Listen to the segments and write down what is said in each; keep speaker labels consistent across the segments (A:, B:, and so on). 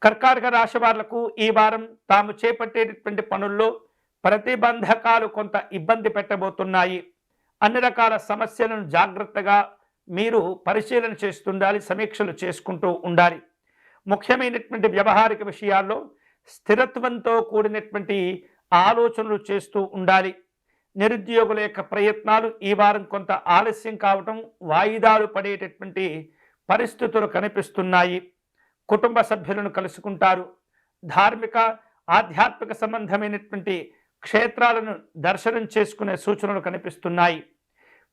A: కర్కాటక రాశి వాళ్లకు ఈ వారం తాము చేపట్టేటటువంటి పనుల్లో ప్రతిబంధకాలు కొంత ఇబ్బంది పెట్టబోతున్నాయి. అన్ని రకాల సమస్యలను జాగ్రత్తగా మీరు పరిశీలన చేస్తుండాలి, సమీక్షలు చేసుకుంటూ ఉండాలి. ముఖ్యమైనటువంటి వ్యవహారిక విషయాల్లో స్థిరత్వంతో కూడినటువంటి ఆలోచనలు చేస్తూ ఉండాలి. నిరుద్యోగుల యొక్క ప్రయత్నాలు ఈ వారం కొంత ఆలస్యం కావటం, వాయిదాలు పడేటటువంటి పరిస్థితులు కనిపిస్తున్నాయి. కుటుంబ సభ్యులను కలుసుకుంటారు. ధార్మిక ఆధ్యాత్మిక సంబంధమైనటువంటి క్షేత్రాలను దర్శనం చేసుకునే సూచనలు కనిపిస్తున్నాయి.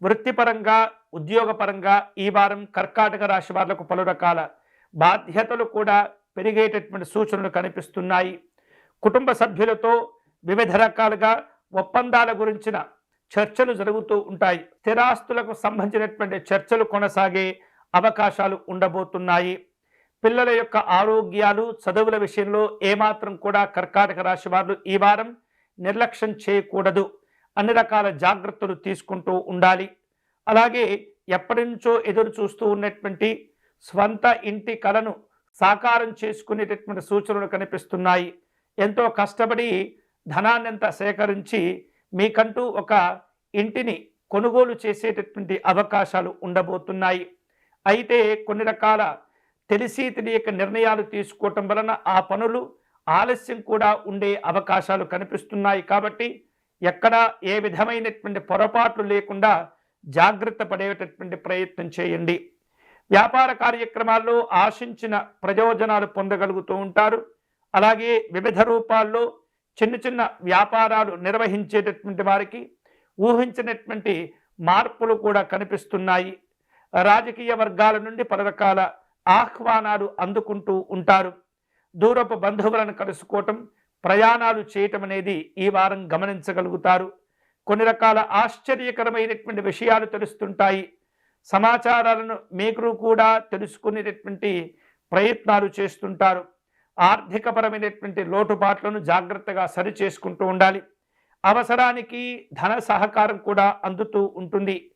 A: వృత్తిపరంగా ఉద్యోగపరంగా ఈ వారం కర్కాటక రాశి వాళ్లకు పలు రకాల బాధ్యతలు కూడా పెరిగేటటువంటి సూచనలు కనిపిస్తున్నాయి. కుటుంబ సభ్యులతో వివిధ రకాలుగా ఒప్పందాల గురించిన చర్చలు జరుగుతూ ఉంటాయి. స్థిరాస్తులకు సంబంధించినటువంటి చర్చలు కొనసాగే అవకాశాలు ఉండబోతున్నాయి. పిల్లల యొక్క ఆరోగ్యాలు చదువుల విషయంలో ఏమాత్రం కూడా కర్కాటక రాశి వారు ఈ వారం నిర్లక్ష్యం చేయకూడదు. అన్ని రకాల జాగ్రత్తలు తీసుకుంటూ ఉండాలి. అలాగే ఎప్పటి నుంచో ఎదురు చూస్తూ ఉన్నటువంటి స్వంత ఇంటి కలను సాకారం చేసుకునేటటువంటి సూచనలు కనిపిస్తున్నాయి. ఎంతో కష్టపడి ధనాన్నంతా సేకరించి మీకంటూ ఒక ఇంటిని కొనుగోలు చేసేటటువంటి అవకాశాలు ఉండబోతున్నాయి. అయితే కొన్ని రకాల తెలిసి తెలియక నిర్ణయాలు తీసుకోవటం వలన ఆ పనులు ఆలస్యం కూడా ఉండే అవకాశాలు కనిపిస్తున్నాయి. కాబట్టి ఎక్కడా ఏ విధమైనటువంటి పొరపాట్లు లేకుండా జాగ్రత్త పడేటటువంటి ప్రయత్నం చేయండి. వ్యాపార కార్యక్రమాల్లో ఆశించిన ప్రయోజనాలు పొందగలుగుతూ ఉంటారు. అలాగే వివిధ రూపాల్లో చిన్న చిన్న వ్యాపారాలు నిర్వహించేటటువంటి వారికి ఊహించినటువంటి మార్పులు కూడా కనిపిస్తున్నాయి. రాజకీయ వర్గాల నుండి పలు రకాల ఆహ్వానాలు అందుకుంటూ ఉంటారు. దూరపు బంధువులను కలుసుకోవటం, ప్రయాణాలు చేయటం అనేది ఈ వారం గమనించగలుగుతారు. కొన్ని రకాల ఆశ్చర్యకరమైనటువంటి విషయాలు తెలుస్తుంటాయి. సమాచారాలను మీకు కూడా తెలుసుకునేటటువంటి ప్రయత్నాలు చేస్తుంటారు. ఆర్థికపరమైనటువంటి లోటుపాట్లను జాగ్రత్తగా సరి చేసుకుంటూ ఉండాలి. అవసరానికి ధన సహకారం కూడా అందుతూ ఉంటుంది.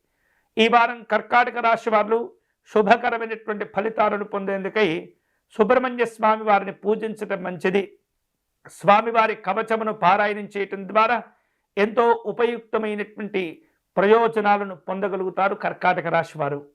A: ఈ వారం కర్కాటక రాశి వారు శుభకరమైనటువంటి ఫలితాలను పొందేందుకై సుబ్రహ్మణ్య స్వామి వారిని పూజించడం మంచిది. స్వామివారి కవచమును పారాయణం చేయటం ద్వారా ఎంతో ఉపయుక్తమైనటువంటి ప్రయోజనాలను పొందగలుగుతారు కర్కాటక రాశి వారు.